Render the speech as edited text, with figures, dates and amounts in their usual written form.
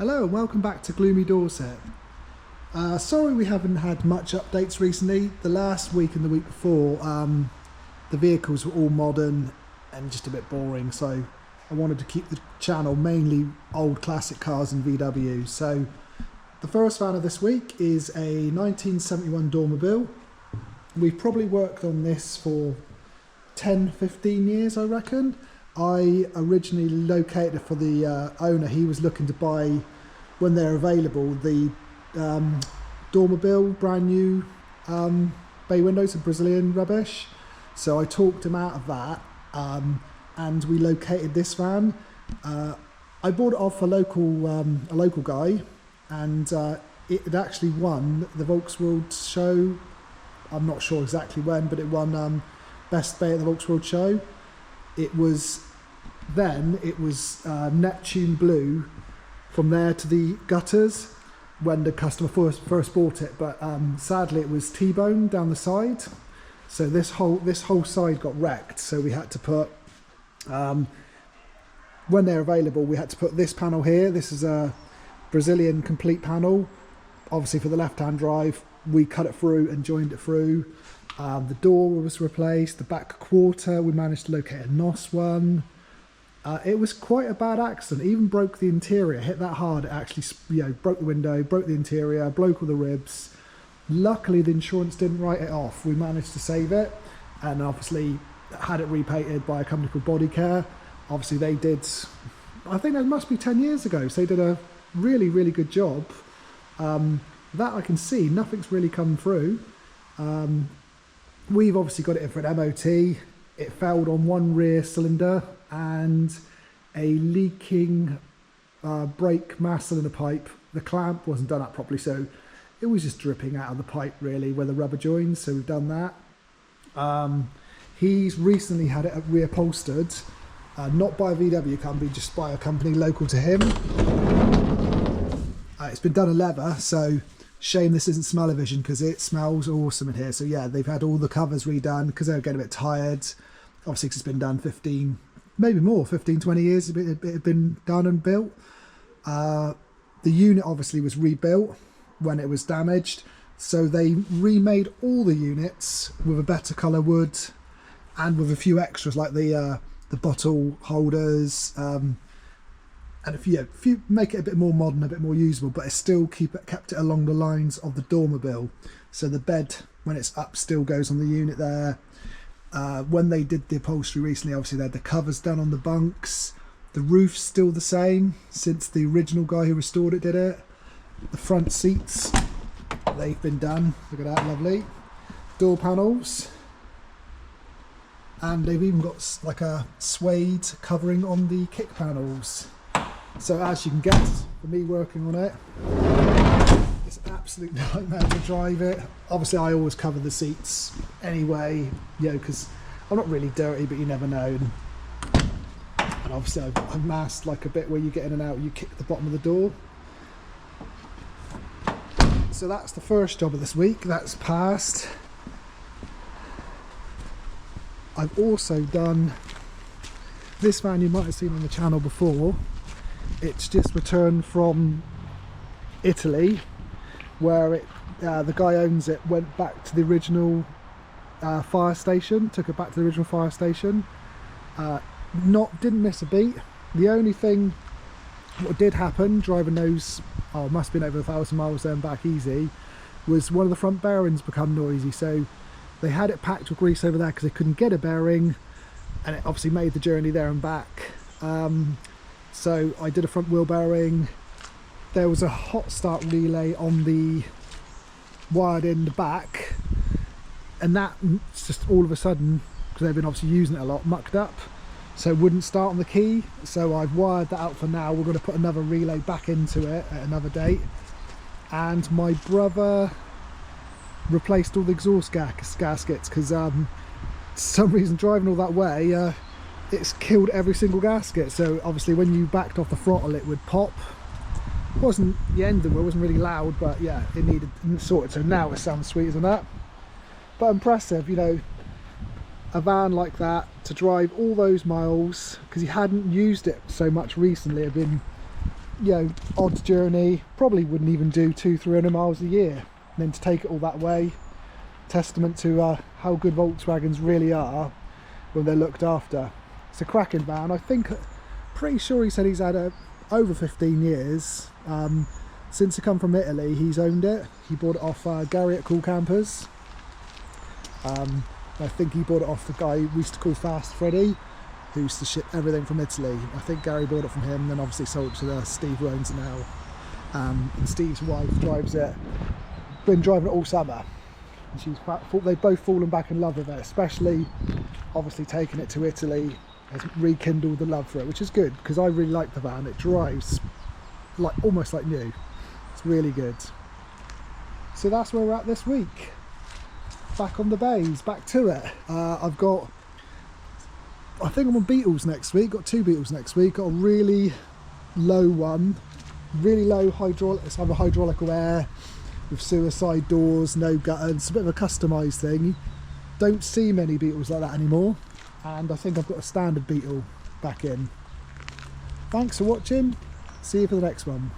Hello and welcome back to Gloomy Dorset. Sorry we haven't had much updates recently. The last week and the week before, the vehicles were all modern and just a bit boring, so I wanted to keep the channel mainly old classic cars and VW. So the first van of this week is a 1971 Dormobile. We've probably worked on this for 10-15 years, I reckon. I originally located it for the owner. He was looking to buy, when they're available, the Dormobile, brand new bay windows and Brazilian rubbish. So I talked him out of that, and we located this van. I bought it off a local guy, and it had actually won the Volksworld show. I'm not sure exactly when, but it won Best Bay at the Volksworld show. It was Neptune blue from there to the gutters when the customer first bought it, but sadly it was T-bone down the side, so this whole side got wrecked. So we had to put, when they're available, we had to put this panel here. This is a Brazilian complete panel, obviously for the left-hand drive. We cut it through and joined it through. The door was replaced, the back quarter we managed to locate a NOS one. It was quite a bad accident. It even broke the interior. Hit that hard, it actually broke the window, broke the interior, broke all the ribs. Luckily the insurance didn't write it off. We managed to save it, and obviously had it repainted by a company called Body Care. Obviously they did, I think that must be 10 years ago, so they did a really good job. That I can see, nothing's really come through. We've obviously got it in for an MOT. It failed on one rear cylinder and a leaking brake mass cylinder pipe. The clamp wasn't done up properly, so it was just dripping out of the pipe really where the rubber joins, so we've done that. He's recently had it reupholstered, not by a VW company, just by a company local to him. It's been done in leather, so shame this isn't smell-o-vision because it smells awesome in here. So yeah, they've had all the covers redone because they were getting a bit tired. Obviously, because it's been done 15, maybe more, 15, 20 years it had been done and built. The unit obviously was rebuilt when it was damaged. So they remade all the units with a better colour wood and with a few extras like the bottle holders, and if you make it a bit more modern, a bit more usable, but it still kept it along the lines of the Dormobile. So the bed, when it's up, still goes on the unit there. When they did the upholstery recently, obviously they had the covers done on the bunks. The roof's still the same since the original guy who restored it did it. The front seats, they've been done. Look at that, lovely. Door panels. And they've even got like a suede covering on the kick panels. So as you can guess, for me working on it, it's an absolute nightmare to drive it. Obviously I always cover the seats anyway, because I'm not really dirty, but you never know. And obviously I've masked like a bit where you get in and out, you kick the bottom of the door. So that's the first job of this week, that's passed. I've also done this van you might have seen on the channel before. It's just returned from Italy, where the guy owns it went back to the original fire station, took it back to the original fire station. Didn't miss a beat. The only thing what did happen, driving those, it must have been over 1,000 miles there and back easy, was one of the front bearings become noisy. So they had it packed with grease over there because they couldn't get a bearing, and it obviously made the journey there and back. So I did a front wheel bearing. There was a hot start relay on the wired in the back, and that just all of a sudden, because they've been obviously using it a lot, mucked up, so it wouldn't start on the key. So I've wired that out for now. We're going to put another relay back into it at another date. And my brother replaced all the exhaust gaskets because for some reason driving all that way, it's killed every single gasket. So obviously when you backed off the throttle it would pop. It wasn't the end of it, wasn't really loud, but yeah, it needed sorted. So now it sounds sweet, isn't that? But impressive, a van like that to drive all those miles, because he hadn't used it so much recently. It had been you know, odd journey, probably wouldn't even do 200-300 miles a year. And then to take it all that way, testament to how good Volkswagens really are when they're looked after. It's a cracking van. I think, pretty sure he said he's had it over 15 years. Since he come from Italy, he's owned it. He bought it off Gary at Cool Campers. I think he bought it off the guy we used to call Fast Freddy, who used to ship everything from Italy. I think Gary bought it from him, then obviously sold it to Steve, who owns it now. And Steve's wife drives it. Been driving it all summer. And they've both fallen back in love with it, especially obviously taking it to Italy has rekindled the love for it, which is good because I really like the van. It drives like almost like new. It's really good. So that's where we're at this week. Back on the bays, back to it. I think I'm on Beetles next week. Got 2 Beetles next week. Got a really low one, really low hydraulic. It's either hydraulic or air with suicide doors, no gutter. It's a bit of a customised thing. Don't see many Beetles like that anymore. And I think I've got a standard Beetle back in. Thanks for watching. See you for the next one.